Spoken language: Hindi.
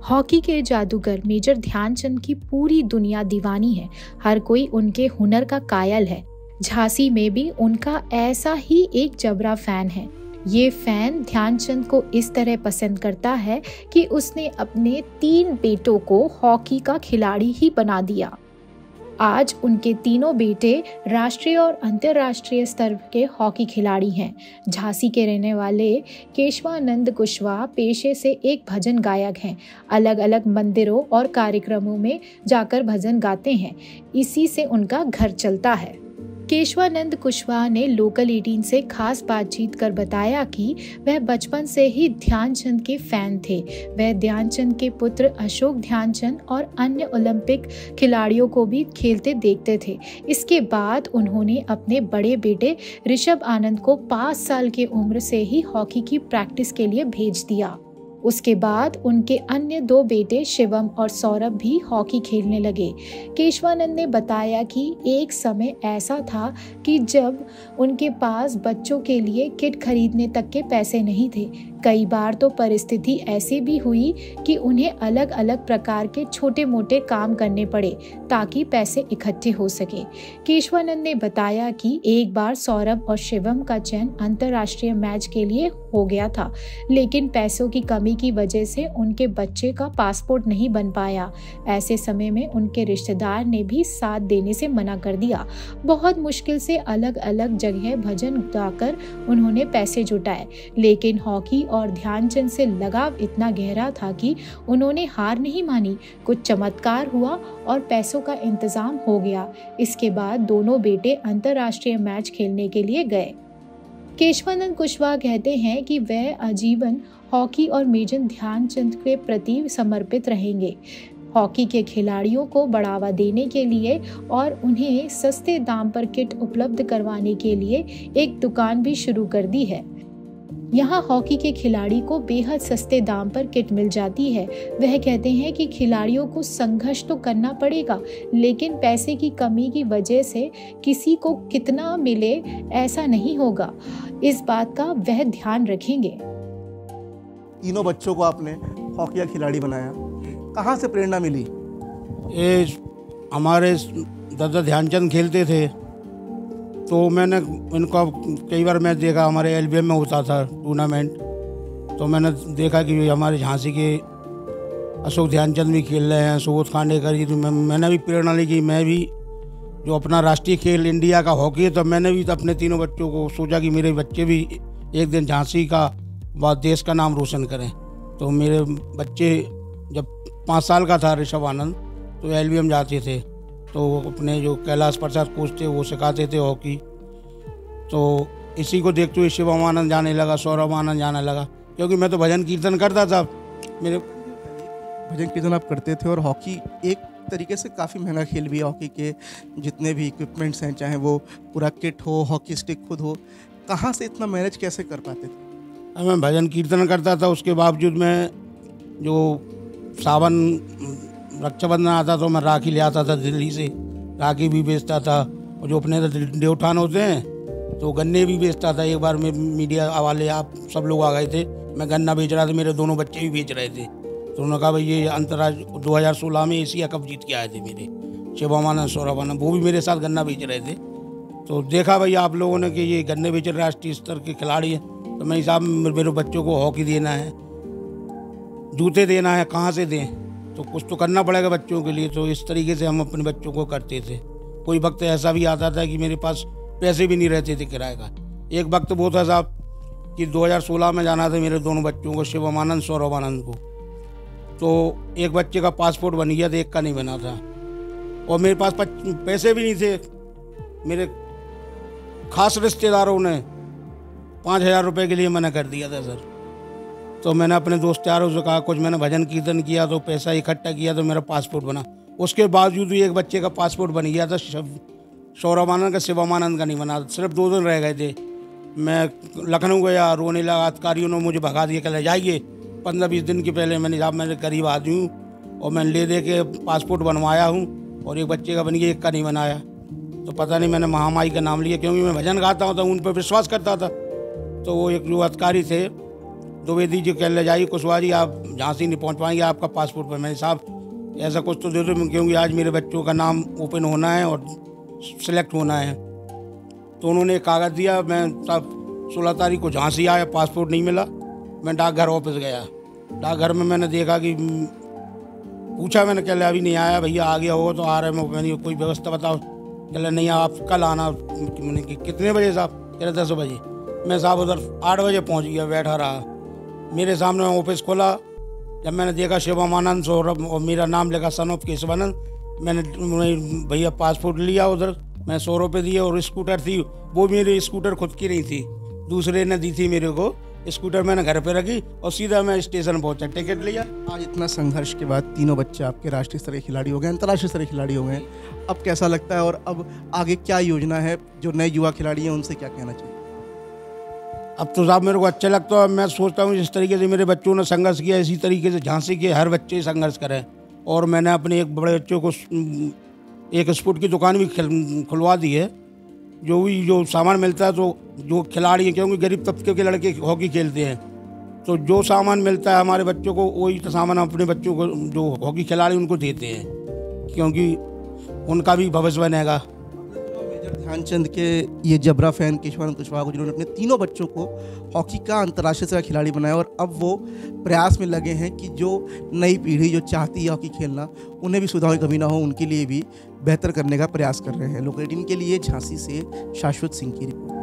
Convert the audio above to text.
हॉकी के जादूगर मेजर ध्यानचंद की पूरी दुनिया दीवानी है। हर कोई उनके हुनर का कायल है। झांसी में भी उनका ऐसा ही एक जबरा फैन है। ये फैन ध्यानचंद को इस तरह पसंद करता है कि उसने अपने 3 बेटों को हॉकी का खिलाड़ी ही बना दिया। आज उनके तीनों बेटे राष्ट्रीय और अंतर्राष्ट्रीय स्तर के हॉकी खिलाड़ी हैं। झांसी के रहने वाले केशवानंद कुशवाहा पेशे से एक भजन गायक हैं। अलग अलग मंदिरों और कार्यक्रमों में जाकर भजन गाते हैं। इसी से उनका घर चलता है। केशवानंद कुशवाहा ने लोकल 18 से खास बातचीत कर बताया कि वह बचपन से ही ध्यानचंद के फैन थे। वह ध्यानचंद के पुत्र अशोक ध्यानचंद और अन्य ओलंपिक खिलाड़ियों को भी खेलते देखते थे। इसके बाद उन्होंने अपने बड़े बेटे ऋषभ आनंद को 5 साल की उम्र से ही हॉकी की प्रैक्टिस के लिए भेज दिया। उसके बाद उनके अन्य 2 बेटे शिवम और सौरभ भी हॉकी खेलने लगे। केशवानंद ने बताया कि एक समय ऐसा था कि जब उनके पास बच्चों के लिए किट खरीदने तक के पैसे नहीं थे। कई बार तो परिस्थिति ऐसी भी हुई कि उन्हें अलग अलग प्रकार के छोटे मोटे काम करने पड़े ताकि पैसे इकट्ठे हो सके। केशवानंद ने बताया कि एक बार सौरभ और शिवम का चयन अंतर्राष्ट्रीय मैच के लिए हो गया था, लेकिन पैसों की कमी की वजह से उनके बच्चे का पासपोर्ट नहीं बन पाया। ऐसे समय में उनके रिश्तेदार ने भी साथ देने से मना कर दिया। बहुत मुश्किल से अलग अलग जगह भजन गाकर उन्होंने पैसे जुटाए, लेकिन हॉकी और ध्यानचंद से लगाव इतना गहरा था कि उन्होंने हार नहीं मानी। कुछ चमत्कार हुआ और पैसों का इंतजाम हो गया। इसके बाद दोनों बेटे अंतर्राष्ट्रीय मैच खेलने के लिए गए। केशवानंद कुशवाहा कहते हैं कि वह आजीवन हॉकी और मेजर ध्यानचंद के प्रति समर्पित रहेंगे। हॉकी के खिलाड़ियों को बढ़ावा देने के लिए और उन्हें सस्ते दाम पर किट उपलब्ध करवाने के लिए एक दुकान भी शुरू कर दी है। यहाँ हॉकी के खिलाड़ी को बेहद सस्ते दाम पर किट मिल जाती है। वह कहते हैं कि खिलाड़ियों को संघर्ष तो करना पड़ेगा, लेकिन पैसे की कमी की वजह से किसी को कितना मिले ऐसा नहीं होगा। इस बात का वह ध्यान रखेंगे। तीनों बच्चों को आपने हॉकी का खिलाड़ी बनाया, कहाँ से प्रेरणा मिली? ये हमारे दादा ध्यानचंद खेलते थे तो मैंने इनका कई बार मैच देखा। हमारे एलबीएम में होता था टूर्नामेंट, तो मैंने देखा कि हमारे झांसी के अशोक ध्यानचंद भी खेल रहे हैं, सुबोध खांडेकर जी। तो मैंने भी प्रेरणा ली कि मैं भी जो अपना राष्ट्रीय खेल इंडिया का हॉकी है, तो मैंने भी अपने तीनों बच्चों को सोचा कि मेरे बच्चे भी एक दिन झांसी का बाद देश का नाम रोशन करें। तो मेरे बच्चे जब 5 साल का था ऋषभ आनंद, तो एलबीएम जाते थे, तो अपने जो कैलाश प्रसाद कोच थे वो सिखाते थे हॉकी। तो इसी को देखते हुए शिवम आनंद जाने लगा, सौरभ आनंद जाने लगा, क्योंकि मैं तो भजन कीर्तन करता था। मेरे भजन कीर्तन आप करते थे और हॉकी एक तरीके से काफ़ी महंगा खेल भी है। हॉकी के जितने भी इक्विपमेंट्स हैं, चाहे वो पूरा किट हो, हॉकी स्टिक खुद हो, कहाँ से इतना मैनेज कैसे कर पाते थे? मैं भजन कीर्तन करता था, उसके बावजूद मैं जो सावन रक्षाबंधन आता तो मैं राखी ले आता था दिल्ली से, राखी भी बेचता था। और जो अपने देवठान होते हैं तो गन्ने भी बेचता था। एक बार में मीडिया वाले आप सब लोग आ गए थे, मैं गन्ना बेच रहा था, मेरे दोनों बच्चे भी बेच रहे थे। तो उन्होंने कहा भाई ये अंतर्राष्ट्रीय 2016 में एशिया कप जीत के आए थे मेरे शिवमानंद सौरभानंद, वो भी मेरे साथ गन्ना बेच रहे थे। तो देखा भाई आप लोगों ने कि ये गन्ने बेच रहे राष्ट्रीय स्तर के खिलाड़ी हैं, तो मैं हिसाब मेरे बच्चों को हॉकी देना है, जूते देना है, कहाँ से दें, तो कुछ तो करना पड़ेगा बच्चों के लिए। तो इस तरीके से हम अपने बच्चों को करते थे। कोई वक्त ऐसा भी आता था कि मेरे पास पैसे भी नहीं रहते थे किराए का। एक वक्त वो था साहब कि 2016 में जाना था मेरे दोनों बच्चों को, शिवमानंद सौरभानंद को, तो एक बच्चे का पासपोर्ट बन गया था, एक का नहीं बना था। और मेरे पास पैसे भी नहीं थे। मेरे खास रिश्तेदारों ने 5,000 रुपये के लिए मना कर दिया था सर। तो मैंने अपने दोस्त यारों से कहा, कुछ मैंने भजन कीर्तन किया तो पैसा इकट्ठा किया तो मेरा पासपोर्ट बना। उसके बावजूद भी एक बच्चे का पासपोर्ट बन गया था, सौरभानंद का, शिवमानंद का नहीं बना। सिर्फ 2 दिन रह गए थे। मैं लखनऊ गया, रोने लगा, अधिकारियों ने मुझे भगा दिया, कहला जाइए। 15-20 दिन के पहले मैंने साहब मैं गरीब आदमी हूँ और मैंने ले दे के पासपोर्ट बनवाया हूँ और एक बच्चे का बन गया, एक का नहीं बनाया। तो पता नहीं मैंने महामाई का नाम लिया, क्योंकि मैं भजन गाता हूँ तो उन पर विश्वास करता था। तो वो एक जो अधिकारी थे द्विवेदी जी कह ले जाइए कुशवाहा जी आप झांसी नहीं पहुंच पाएंगे, आपका पासपोर्ट पर। मैंने साहब ऐसा कुछ तो दे दो, क्योंकि आज मेरे बच्चों का नाम ओपन होना है और सिलेक्ट होना है। तो उन्होंने एक कागज़ दिया। मैं साहब 16 तारीख को झांसी आया, पासपोर्ट नहीं मिला। मैं डाकघर ऑफिस गया। डाकघर में मैंने देखा कि पूछा, मैंने कह लिया अभी नहीं आया भैया, आ गया हो तो आ रहे हैं। मैंने कोई व्यवस्था बताओ, कह लिया नहीं आप कल आना। मैंने कितने बजे साहब? कह रहे 10 बजे। मैं साहब उधर 8 बजे पहुंच गया, बैठा रहा। मेरे सामने ऑफिस खोला, जब मैंने देखा शिवमानंद सौरभ और मेरा नाम लिखा सन ऑफ केशवानंद। मैंने भैया पासपोर्ट लिया, उधर मैं 100 रुपये दिए। और स्कूटर थी, वो मेरी स्कूटर खुद की नहीं थी, दूसरे ने दी थी मेरे को। स्कूटर मैंने घर पे रखी और सीधा मैं स्टेशन पहुंचा, टिकट लिया। आज इतना संघर्ष के बाद तीनों बच्चे आपके राष्ट्रीय स्तर के खिलाड़ी हो गए, अंतर्राष्ट्रीय स्तर के खिलाड़ी हो गए। अब कैसा लगता है और अब आगे क्या योजना है? जो नए युवा खिलाड़ी हैं उनसे क्या कहना चाहिए? अब तो साहब मेरे को अच्छा लगता है। मैं सोचता हूँ जिस तरीके से मेरे बच्चों ने संघर्ष किया, इसी तरीके से झांसी के हर बच्चे संघर्ष करें। और मैंने अपने एक बड़े बच्चों को एक स्पोर्ट की दुकान भी खुलवा दी है। जो सामान मिलता है, तो जो खिलाड़ी हैं, क्योंकि गरीब तबके के लड़के हॉकी खेलते हैं, तो जो सामान मिलता है हमारे बच्चों को, वही सामान अपने बच्चों को जो हॉकी खिलाड़ी उनको देते हैं, क्योंकि उनका भी भविष्य बनेगा। मेजर ध्यानचंद के ये जबरा फैन केशवानंद कुशवाहा को, जिन्होंने अपने तीनों बच्चों को हॉकी का अंतर्राष्ट्रीय स्तर का खिलाड़ी बनाया, और अब वो प्रयास में लगे हैं कि जो नई पीढ़ी जो चाहती है हॉकी खेलना, उन्हें भी सुविधाओं की कमी ना हो, उनके लिए भी बेहतर करने का प्रयास कर रहे हैं। लोकेटिन के लिए झांसी से शाश्वत सिंह की रिपोर्ट।